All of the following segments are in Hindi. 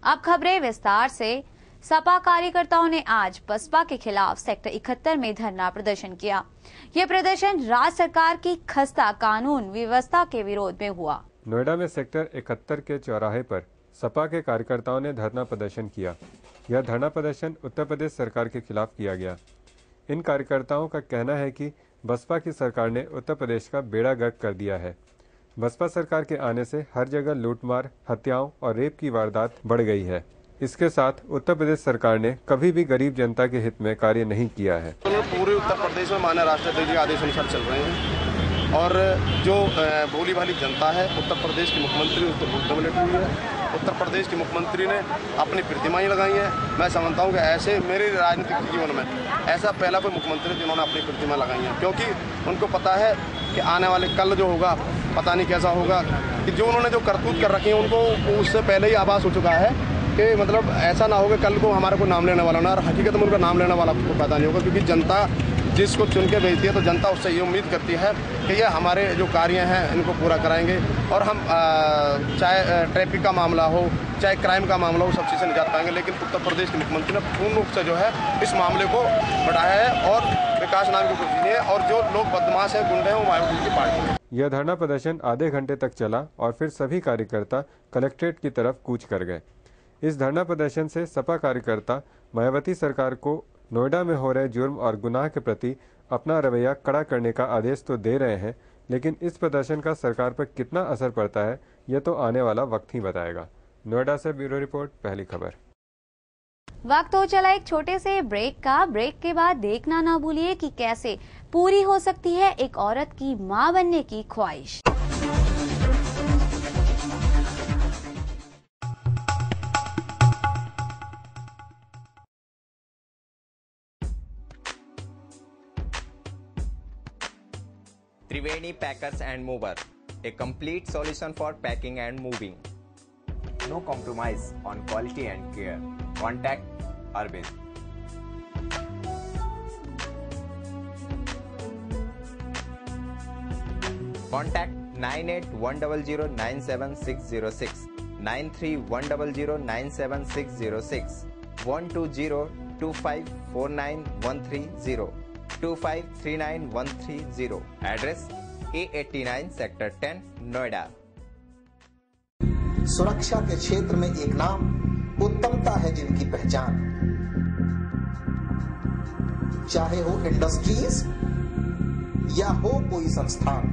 अब खबरें विस्तार से। सपा कार्यकर्ताओं ने आज बसपा के खिलाफ सेक्टर 71 में धरना प्रदर्शन किया। ये प्रदर्शन राज्य सरकार की खस्ता कानून व्यवस्था के विरोध में हुआ। नोएडा में सेक्टर 71 के चौराहे पर सपा के कार्यकर्ताओं ने धरना प्रदर्शन किया। यह धरना प्रदर्शन उत्तर प्रदेश सरकार के खिलाफ किया गया। इन कार्यकर्ताओं का कहना है कि बसपा की सरकार ने उत्तर प्रदेश का बेड़ा गर्क कर दिया है। बसपा सरकार के आने से हर जगह लूटमार, हत्याओं और रेप की वारदात बढ़ गई है। इसके साथ उत्तर प्रदेश सरकार ने कभी भी गरीब जनता के हित में कार्य नहीं किया है। पूरे उत्तर प्रदेश में माननीय राष्ट्रपति के आदेश अनुसार चल रहे हैं और जो भोली भाली जनता है, उत्तर प्रदेश के मुख्यमंत्री उसको भूख मिलट हुई है। उत्तर प्रदेश के मुख्यमंत्री ने अपनी प्रतिमाएं लगाई हैं। मैं समझता हूं कि ऐसे मेरे राजनीतिक जीवन में ऐसा पहला कोई मुख्यमंत्री जिन्होंने अपनी प्रतिमा लगाई है, क्योंकि उनको पता है कि आने वाले कल जो होगा पता नहीं कैसा होगा। कि जो उन्होंने जो करतूत कर रखी है उनको उससे पहले ही आभास हो चुका है कि मतलब ऐसा ना होगा कल को हमारा कोई नाम लेने वाला ना, और हकीकत में उनका नाम लेने वाला को पता नहीं होगा, क्योंकि जनता जिसको चुन के भेजती है तो जनता उससे ये उम्मीद करती है कि ये हमारे जो कार्य हैं इनको पूरा कराएंगे और हम चाहे ट्रैफिक का मामला हो, चाहे क्राइम का मामला हो, सब चीज़ से निजात पाएंगे। लेकिन उत्तर प्रदेश के मुख्यमंत्री ने पूर्ण रूप से जो है इस मामले को बढ़ाया है और विकास नाम की कुछ नहीं है, और जो लोग बदमाश हैं, गुंडे हैं, वो मायावती की पार्टी है। यह धरना प्रदर्शन आधे घंटे तक चला और फिर सभी कार्यकर्ता कलेक्ट्रेट की तरफ कूच कर गए। इस धरना प्रदर्शन से सपा कार्यकर्ता मायावती सरकार को नोएडा में हो रहे जुर्म और गुनाह के प्रति अपना रवैया कड़ा करने का आदेश तो दे रहे हैं, लेकिन इस प्रदर्शन का सरकार पर कितना असर पड़ता है यह तो आने वाला वक्त ही बताएगा। नोएडा से ब्यूरो रिपोर्ट, पहली खबर। वक्त हो चला एक छोटे से ब्रेक का। ब्रेक के बाद देखना ना भूलिए कि कैसे पूरी हो सकती है एक औरत की मां बनने की ख्वाहिश। Triveni Packers and Mover, a complete solution for packing and moving. No compromise on quality and care. Contact Arvind. Contact 9810097606, 9310097606, 12025491330. 2539130. Address A89 Sector 10 Noida. सुरक्षा के क्षेत्र में एक नाम उत्तमता है जिनकी पहचान, चाहे हो इंडस्ट्रीज या हो कोई संस्थान,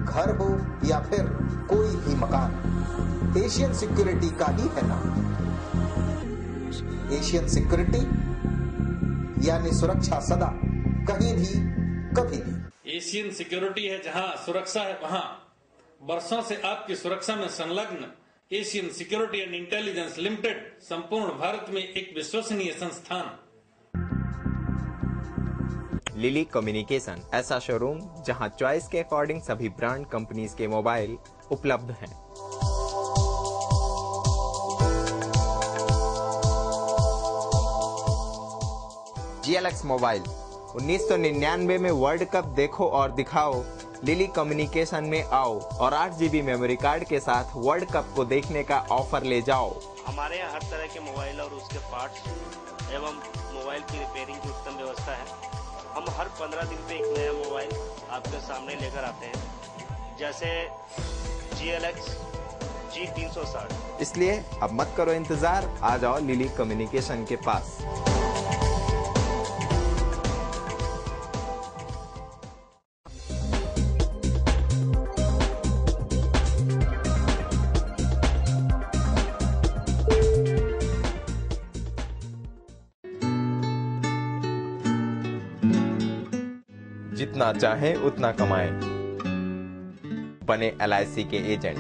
घर हो या फिर कोई भी मकान, एशियन सिक्योरिटी का ही है नाम। एशियन सिक्योरिटी यानी सुरक्षा सदा, कहीं भी, कभी भी। एशियन सिक्योरिटी है जहां सुरक्षा है वहां। वर्षों से आपकी सुरक्षा में संलग्न Asian security and intelligence limited संपूर्ण भारत में एक विश्वसनीय संस्थान। लिली कम्युनिकेशन, ऐसा शोरूम जहां चॉइस के अकॉर्डिंग सभी ब्रांड कंपनीज के मोबाइल उपलब्ध हैं। GLX मोबाइल 1999 में वर्ल्ड कप देखो और दिखाओ। लिली कम्युनिकेशन में आओ और 8 GB मेमोरी कार्ड के साथ वर्ल्ड कप को देखने का ऑफर ले जाओ। हमारे यहाँ हर तरह के मोबाइल और उसके पार्ट्स एवं मोबाइल की रिपेयरिंग की उत्तम व्यवस्था है। हम हर 15 दिन पे एक नया मोबाइल आपके सामने लेकर आते हैं, जैसे GLX G360। इसलिए अब मत करो इंतजार, आ जाओ लिली कम्युनिकेशन के पास। जितना चाहे उतना कमाएं, बने LIC के एजेंट।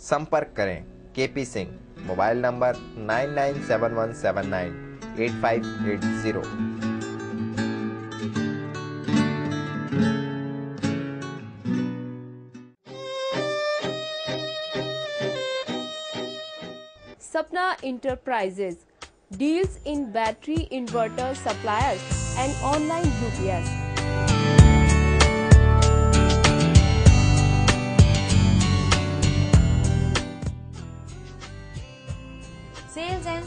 संपर्क करें KP Singh, mobile number 9971798580। Sapna Enterprises deals in battery inverter suppliers and online UPS.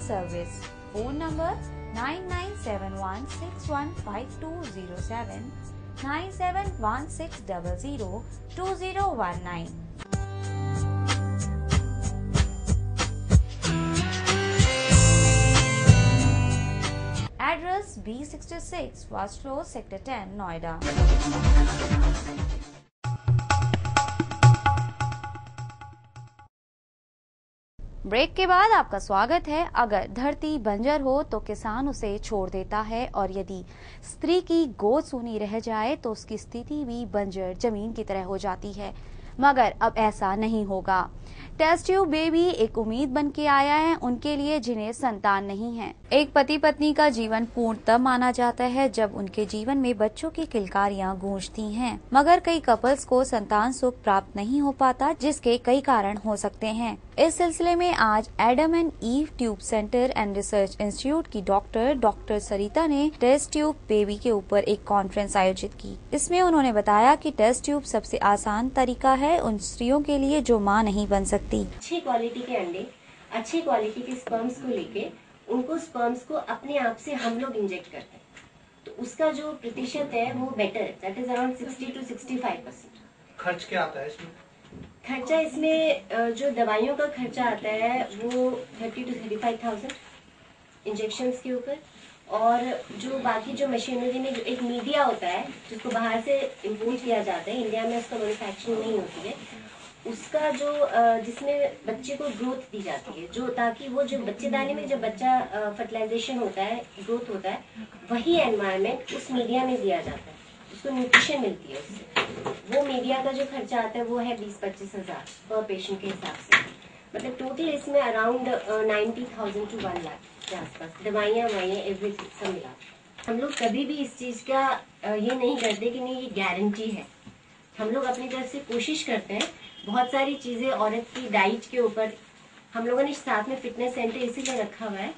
Service. Phone number 9971615207, 9716002019। Address B66 First Floor, Sector 10, Noida। Break के बाद आपका स्वागत है। अगर धरती बंजर हो तो किसान उसे छोड़ देता है, और यदि स्त्री की गोद सूनी रह जाए तो उसकी स्थिति भी बंजर जमीन की तरह हो जाती है। मगर अब ऐसा नहीं होगा। टेस्ट ट्यूब बेबी एक उम्मीद बन के आया है उनके लिए जिन्हें संतान नहीं है। एक पति पत्नी का जीवन पूर्ण तब माना जाता है जब उनके जीवन में बच्चों की किलकारियां गूंजती हैं। मगर कई कपल्स को संतान सुख प्राप्त नहीं हो पाता, जिसके कई कारण हो सकते हैं। इस सिलसिले में आज Adam and ewe tube centre and research institute की डॉक्टर सरिता ने टेस्ट ट्यूब बेबी के ऊपर एक कॉन्फ्रेंस आयोजित की। इसमें उन्होंने बताया कि टेस्ट ट्यूब सबसे आसान तरीका है उन स्त्रियों के लिए जो मां नहीं बन सकती। अच्छी क्वालिटी के अंडे, अच्छी क्वालिटी के स्पर्म्स को लेके उनको स्पर्म्स को अपने आप से हम लोग इंजेक्ट करते हैं, तो उसका जो प्रतिशत है वो बेटर है, दैट इज अराउंड 60 to 65%। खर्च क्या आता है इसमें? खर्चा इसमें जो दवाइयों का खर्चा आता है वो 30 to 35,000 इंजेक्शंस के ऊपर, और जो बाकी जो मशीनरी में जो एक मीडिया होता है जिसको बाहर से इम्पोर्ट किया जाता है, इंडिया में उसका मैन्युफैक्चरिंग नहीं होती है, उसका जो जिसमें बच्चे को ग्रोथ दी जाती है, जो ताकि वो जो बच्चेदानी में जब बच्चा फर्टिलाइजेशन होता है, ग्रोथ होता है, वही एनवायरनमेंट उस मीडिया में दिया जाता है, उसको न्यूट्रिशन मिलती है उससे। वो मीडिया का जो खर्चा आता है वो है 20-25 हज़ार पर पेशेंट के हिसाब से। मतलब टोटल इसमें अराउंड 90,000 to 1 लाख के आसपास दवाइयाँ एवरीथिंग सब मिला। हम लोग कभी भी इस चीज़ का ये नहीं करते कि नहीं ये गारंटी है। हम लोग अपनी तरफ से कोशिश करते हैं। बहुत सारी चीज़ें औरत की डाइट के ऊपर हम लोगों ने साथ में फिटनेस सेंटर इसीलिए रखा हुआ है।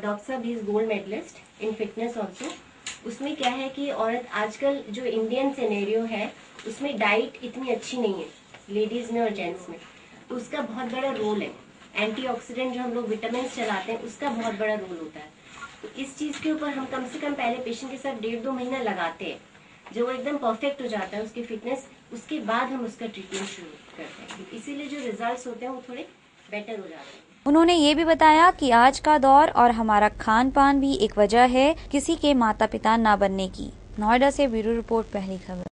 डॉक्टर साहब he is gold medalist in fitness also. उसमें क्या है कि औरत आजकल जो इंडियन सिनेरियो है उसमें डाइट इतनी अच्छी नहीं है लेडीज में और जेंट्स में, तो उसका बहुत बड़ा रोल है। एंटीऑक्सीडेंट जो हम लोग विटामिन चलाते हैं उसका बहुत बड़ा रोल होता है। तो इस चीज़ के ऊपर हम कम से कम पहले पेशेंट के साथ 1.5-2 महीना लगाते हैं। जो वो एकदम परफेक्ट हो जाता है उसकी फिटनेस, उसके बाद हम उसका ट्रीटमेंट शुरू करते हैं। इसीलिए जो रिजल्ट्स होते हैं वो थोड़े बेटर हो जाते हैं। उन्होंने ये भी बताया कि आज का दौर और हमारा खान पान भी एक वजह है किसी के माता पिता ना बनने की। नोएडा से ब्यूरो रिपोर्ट, पहली खबर।